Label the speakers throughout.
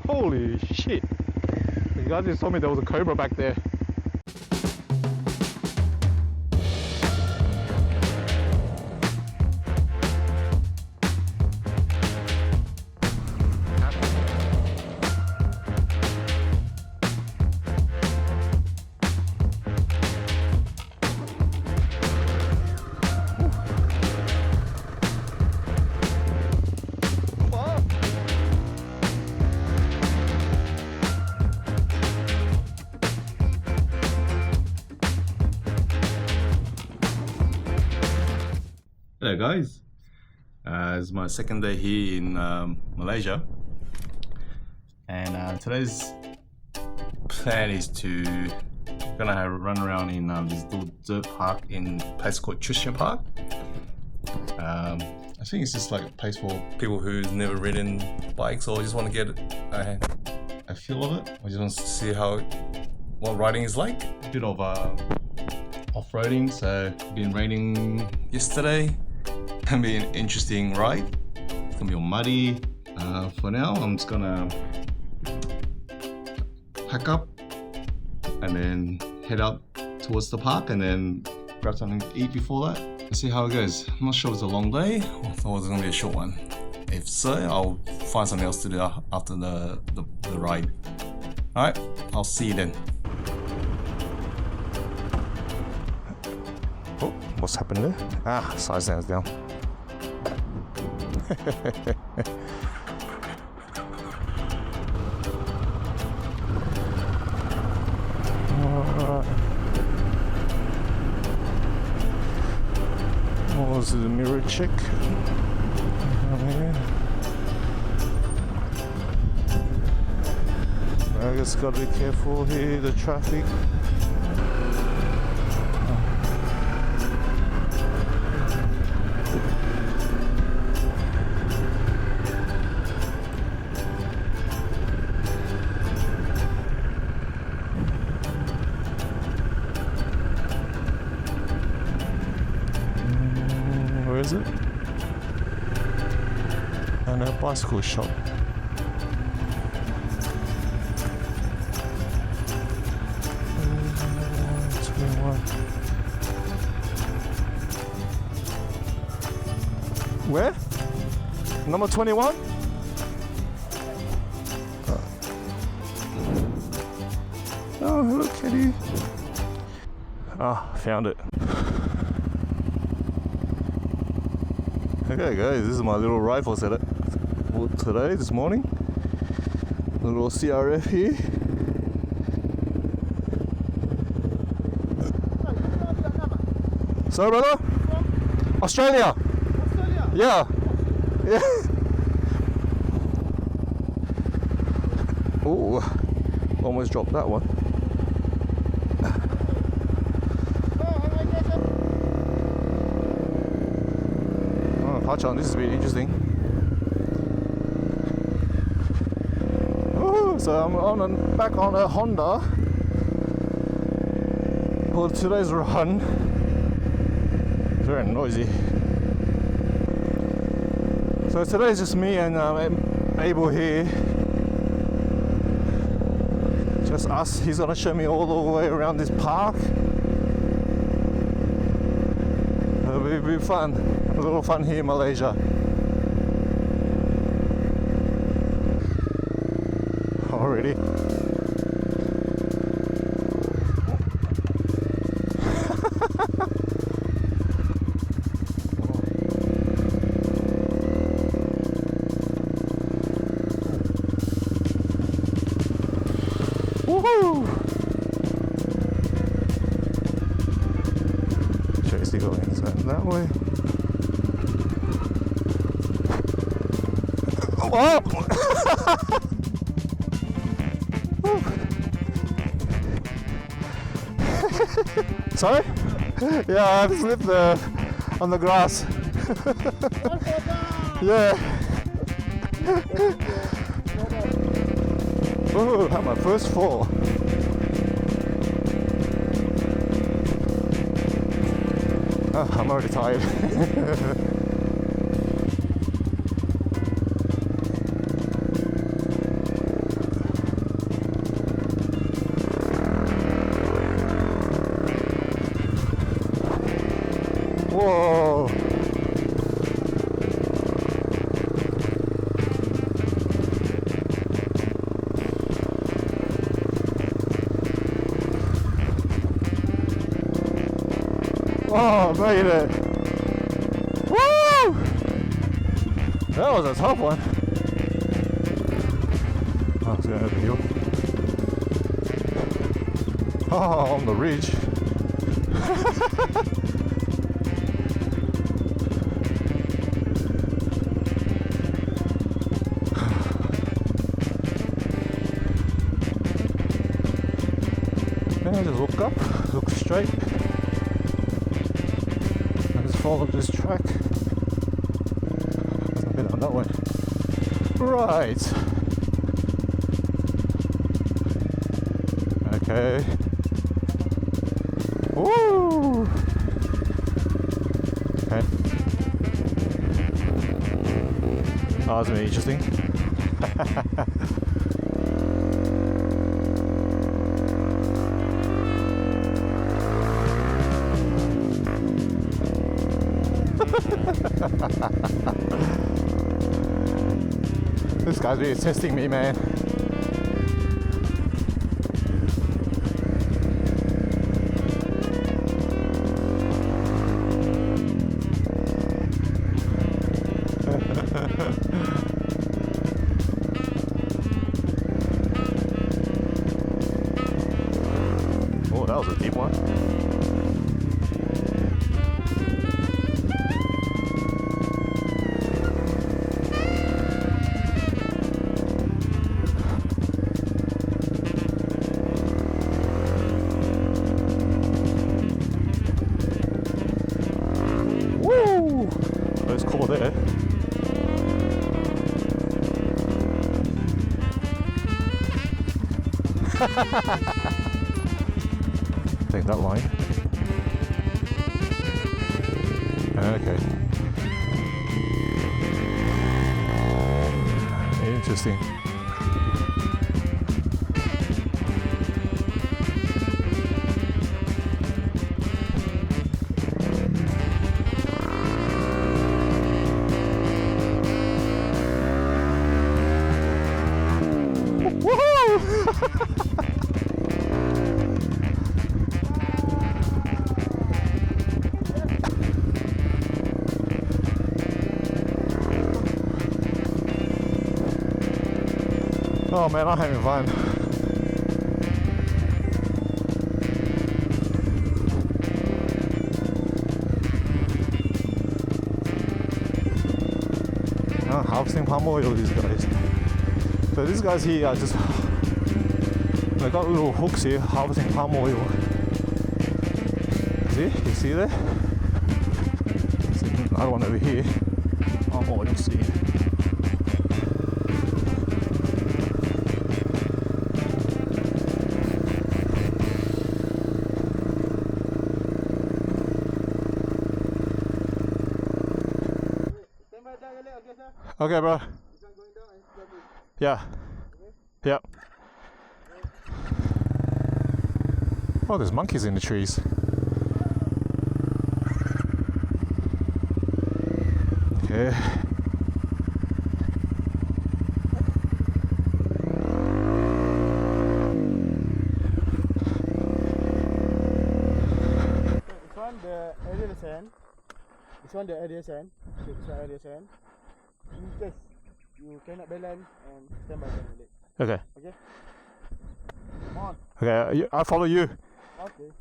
Speaker 1: Holy shit. You guys just told me there was a Cobra back there.
Speaker 2: Hello guys, it's my second day here in Malaysia, and today's plan is to gonna have a run around in this little dirt park in a place called Tristan Park. I think it's just like a place for people who've never ridden bikes or just want to get a feel of it. I just want to see what riding is like. A bit of off-roading, so it's been raining yesterday. Gonna be an interesting ride. It's gonna be all muddy. For now, I'm just gonna pack up and then head out towards the park and then grab something to eat before that. Let's see how it goes. I'm not sure it's a long day. I thought it was gonna be a short one. If so, I'll find something else to do after the ride. Alright, I'll see you then. Oh, what's happened there? Ah, side stands down.
Speaker 1: Oh, this is a mirror check. I just gotta be careful here, the traffic. Where is it? And a bicycle shop. Where? Number 21? Oh, hello, kitty. Ah, found it. Okay guys, this is my little rifle setup for today, this morning. A little CRF here. Sorry brother? Australia. Yeah. Yeah. Oh, almost dropped that one. On, this has been interesting. Ooh, so I'm back on a Honda for today's run. Very noisy. So today's just me and Epul here. Just us. He's gonna show me all the way around this park. It'll be fun. A little fun here in Malaysia. Already. Woohoo! Tracy going that way. Oh! Sorry? Yeah, I slipped on the grass. Yeah. Oh, I had my first fall. Oh, I'm already tired. Whoa! Oh, made it! Woo! That was a tough one. Oh, it's going over the hill. Oh, on the ridge. Now just look up, look straight. I just follow this track. I've been on that way. Right. Okay. Woo! Okay. Oh, that's really interesting. This guy's really testing me, man. Oh, that was a deep one. There's Cobra there. Take that line. Okay. Interesting. Oh man, I'm having fun. Harvesting palm oil, these guys. So these guys here are just, they got little hooks here, harvesting palm oil. See? You see there? See, another one over here. Palm oil, see. Okay, bro. Yeah. Yep. Oh, there's monkeys in the trees. Okay.
Speaker 3: This one the area sand. This one the area sand. Okay, this one area sand. In case you cannot balance and stand by the leg.
Speaker 1: Okay.
Speaker 3: Okay. Come on.
Speaker 1: Okay, I'll follow you.
Speaker 3: Okay.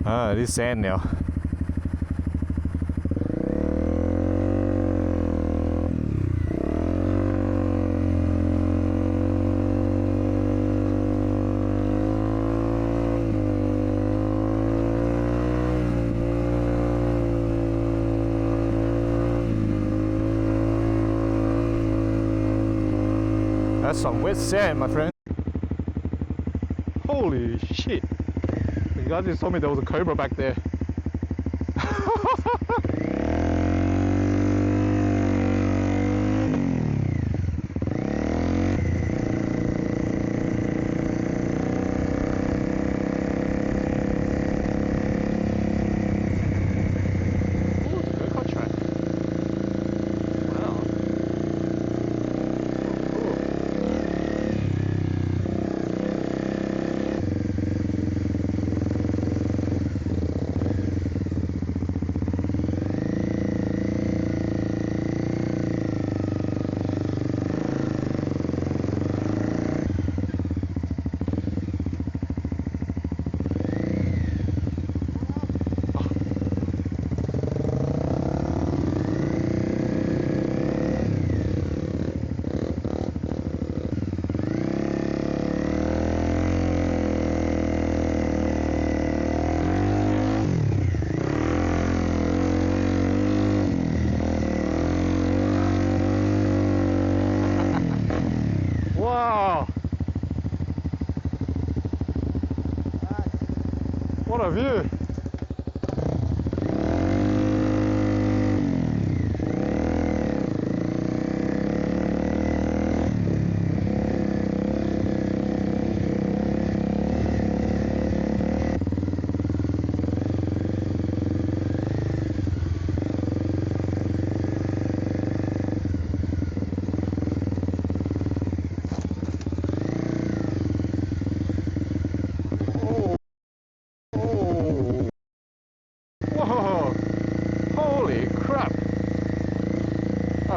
Speaker 1: Ah, it is sand now. That's some wet sand, my friend. Holy shit. You guys just told me there was a cobra back there.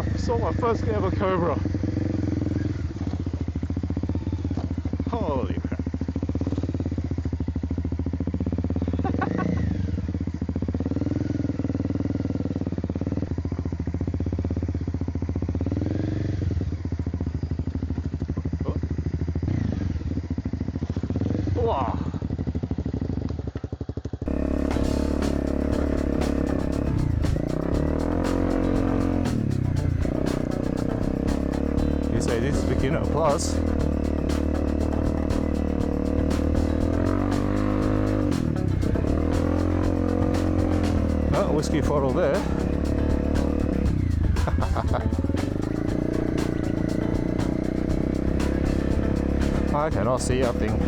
Speaker 1: I saw my first ever cobra. Holy crap. Wow. You say this is beginner plus. Oh, whiskey bottle there. I cannot see a thing.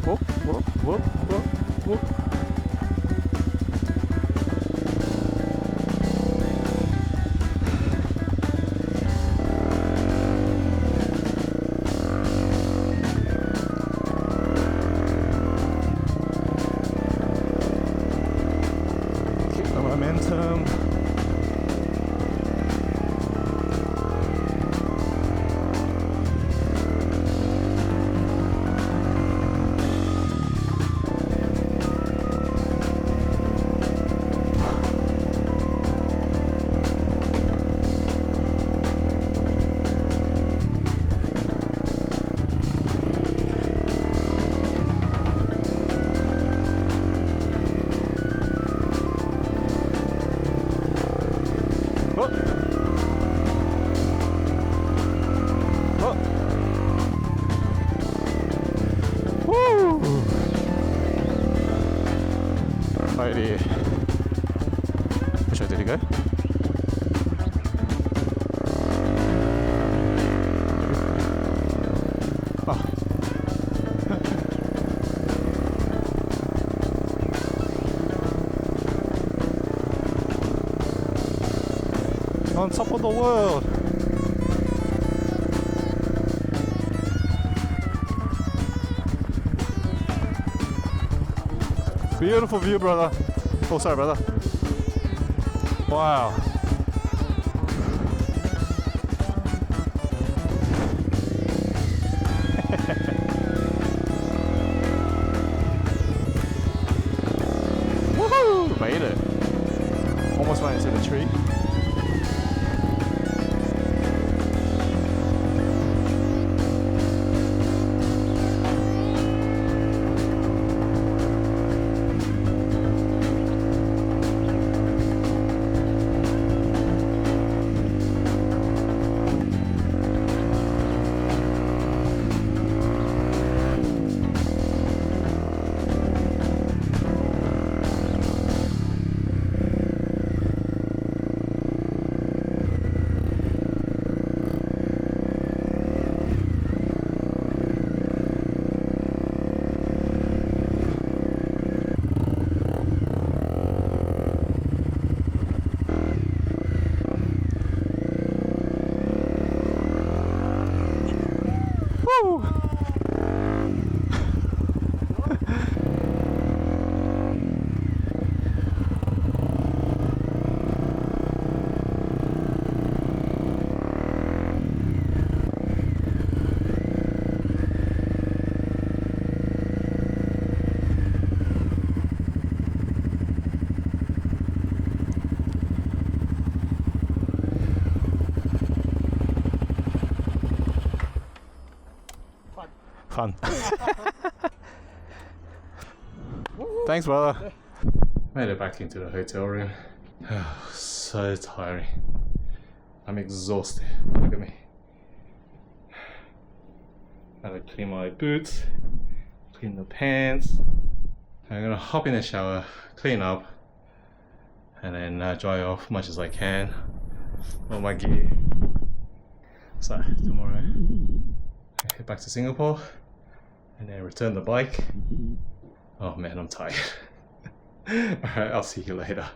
Speaker 1: Whoop, whoop, whoop, whoop, whoop. Keep the momentum. Righty. Which way did he go? Oh. On top of the world. Beautiful view, brother. Oh, sorry, brother. Wow. Woohoo! Made it. Almost went into the tree. Fun. Thanks, brother.
Speaker 2: Made it back into the hotel room. So tiring. I'm exhausted. Look at me. Gotta clean my boots, clean the pants. I'm gonna hop in the shower, clean up, and then dry off much as I can all my gear. So tomorrow I head back to Singapore and then return the bike. Oh man, I'm tired. Alright, I'll see you later.